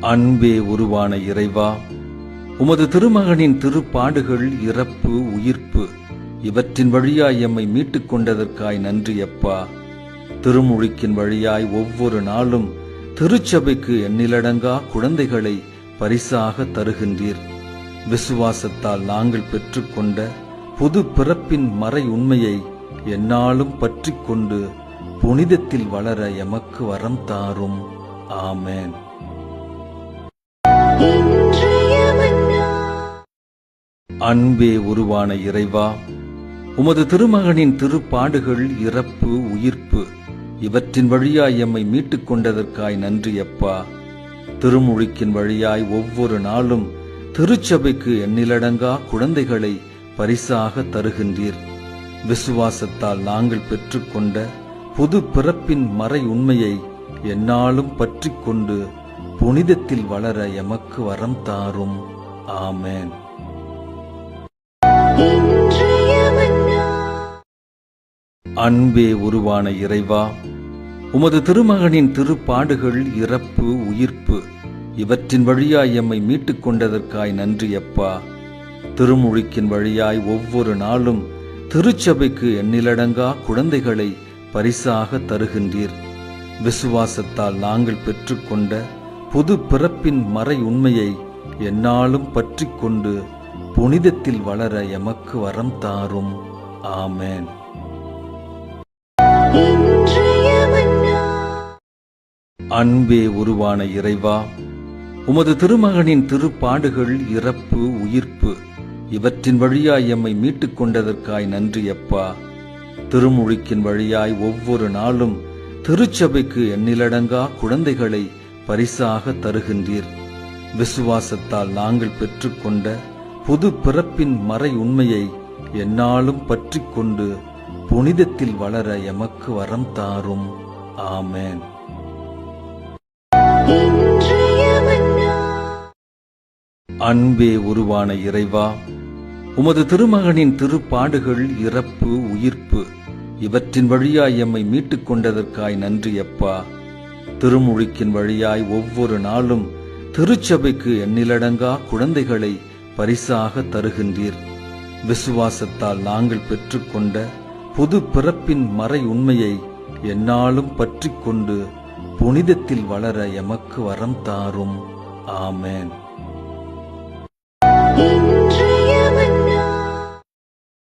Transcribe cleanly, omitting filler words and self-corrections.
அன்பே உருவான இறைவா, உமது திருமகனின் திருப்பாடுகள், இறப்பு, உயிர்ப்பு இவற்றின் வழியாய் எம்மை மீட்டுக் கொண்டதற்காய் நன்றி அப்பா. திருமுழுக்கின் வழியாய் ஒவ்வொரு நாளும் திருச்சபைக்கு எண்ணிலடங்கா குழந்தைகளை பரிசாக தருகின்றீர். விசுவாசத்தால் நாங்கள் பெற்றுக்கொண்ட புது பிறப்பின் மறை உண்மையை எந்நாளும் பற்றிக் கொண்டு புனிதத்தில் வளர எமக்கு வரம் தாரும். ஆமென். அன்பே உருவான இறைவா, உமது திருமகனின் திருப்பாடுகள், இறப்பு, உயிர்ப்பு இவற்றின் வழியாய் எம்மை மீட்டுக் கொண்டதற்காய் நன்றி அப்பா. திருமுழுக்கின் வழியாய் ஒவ்வொரு நாளும் திருச்சபைக்கு எண்ணிலடங்கா குழந்தைகளை பரிசாக தருகின்றீர். விசுவாசத்தால் நாங்கள் பெற்றுக்கொண்ட புது பிறப்பின் மறை உண்மையை எந்நாளும் பற்றிக் கொண்டு புனிதத்தில் வளர எமக்கு வரம் தாரும். ஆமென். அன்பே உருவான இறைவா, உமது திருமகனின் திருப்பாடுகள், இறப்பு, உயிர்ப்பு இவற்றின் வழியாய் எம்மை மீட்டுக் கொண்டதற்காய் நன்றி அப்பா. திருமுழுக்கின் வழியாய் ஒவ்வொரு நாளும் திருச்சபைக்கு எண்ணிலடங்கா குழந்தைகளை பரிசாக தருகின்றீர். விசுவாசத்தால் நாங்கள் பெற்றுக்கொண்ட புது பிறப்பின் மறை உண்மையை எந்நாளும் பற்றிக் கொண்டு புனிதத்தில் வளர எமக்கு வரம் தாரும். ஆமென். அன்பே உருவான இறைவா, உமது திருமகனின் திருப்பாடுகள், இறப்பு, உயிர்ப்பு இவற்றின் வழியாய் எம்மை மீட்டுக் கொண்டதற்காய் நன்றி அப்பா. திருமுழுக்கின் வழியாய் ஒவ்வொரு நாளும் திருச்சபைக்கு எண்ணிலடங்கா குழந்தைகளை பரிசாக தருகின்றீர். விசுவாசத்தால் நாங்கள் பெற்றுக்கொண்ட புது பிறப்பின் மறை உண்மையை எந்நாளும் பற்றிக் கொண்டு புனிதத்தில் வளர எமக்கு வரம் தாரும். ஆமென். அன்பே உருவான இறைவா, உமது திருமகனின் திருப்பாடுகள், இறப்பு, உயிர்ப்பு இவற்றின் வழியாய் எம்மை மீட்டுக் கொண்டதற்காய் நன்றி அப்பா. திருமுழுக்கின் வழியாய் ஒவ்வொரு நாளும் திருச்சபைக்கு எண்ணிலடங்கா குழந்தைகளை பரிசாக தருகின்றீர். விசுவாசத்தால் நாங்கள் பெற்றுக்கொண்ட புது பிறப்பின் மறை உண்மையை எந்நாளும் பற்றிக் கொண்டு புனிதத்தில் வளர எமக்கு வரம் தாரும். ஆமென்.